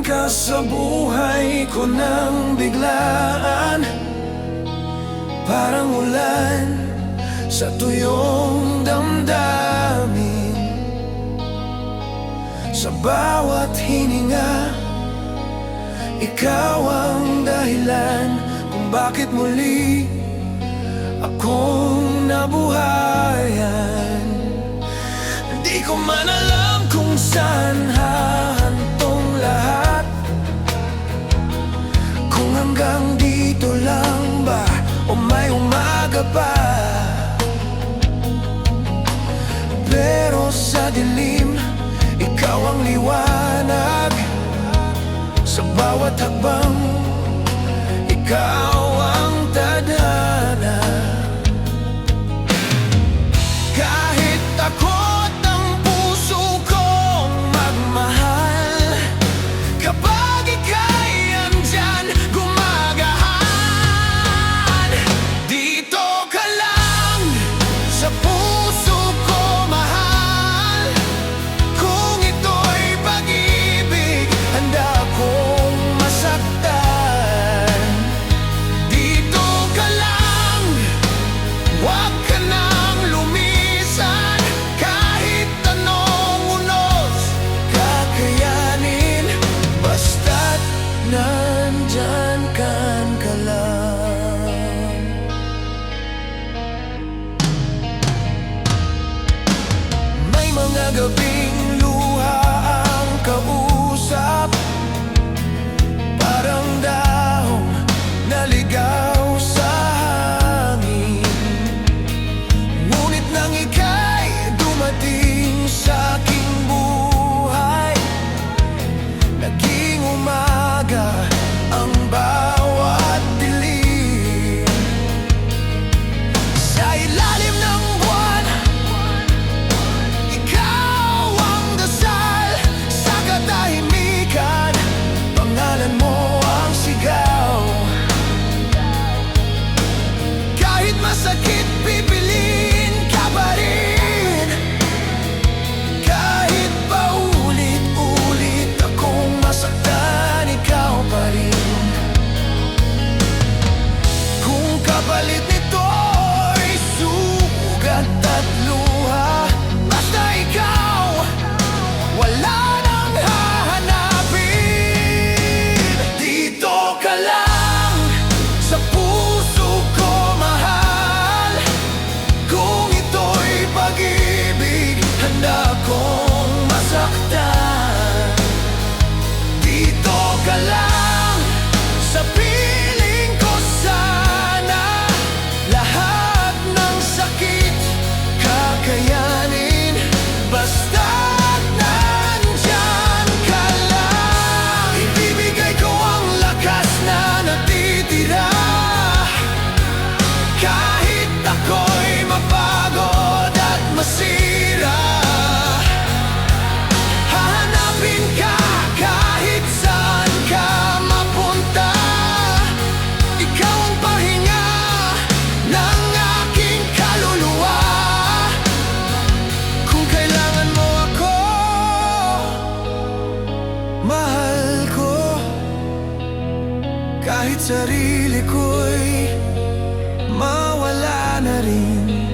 ka sa buhay ko nang biglaan, parang ulan sa tuyong damdamin. Sa bawat hininga, ikaw ang dahilan kung bakit muli akong nabuhayan. Di ko man alam kung saan hahantong lahat, kung hanggang dito lang ba o may umaga pa. Pero sa dilim, ikaw ang liwanag. Sa bawat hakbang, ikaw ang tadhana. Kahit takot ang puso kong magmahal, kapag ika'y andyan, gumagahan. Dito ka lang sa puso ko, mahal. Kung ito'y pag-ibig, handa kong masaktan. Dito ka lang, huwag ka nang lumisan. Kahit anong unos, kakayanin. Basta't nandyan ka lang. May mga gabing luha ang kausap, parang dahong naligaw sa hangin. Ngunit nang ika'y dumating sa aking buhay, naging umaga ang bawat dilim. Sa ilalim ng buwan, ikaw ang dasal. Sa katahimikan, pangalan mo ang sigaw. Kahit masakit, pipiliin ka pa rin. Kahit paulit-ulit akong masaktan, ikaw pa rin. Kung kapalit nito'y sugat at luha, basta ikaw, wala nang hahanapin. Dito ka lang sa puso ko, mahal. Kung ito'y pag-ibig, handa kong masaktan. Dito ka lang sa piling ko, sana lahat ng sakit kakayanin. Basta't nandyan ka lang, ibibigay ko ang lakas na natitira. Kahit ako'y mapagod at masira, hahanapin ka kahit saan ka mapunta. Ikaw ang pahinga ng aking kaluluwa. Kung kailangan mo ako, mahal ko. Kahit sarili ko'y mawala na rin.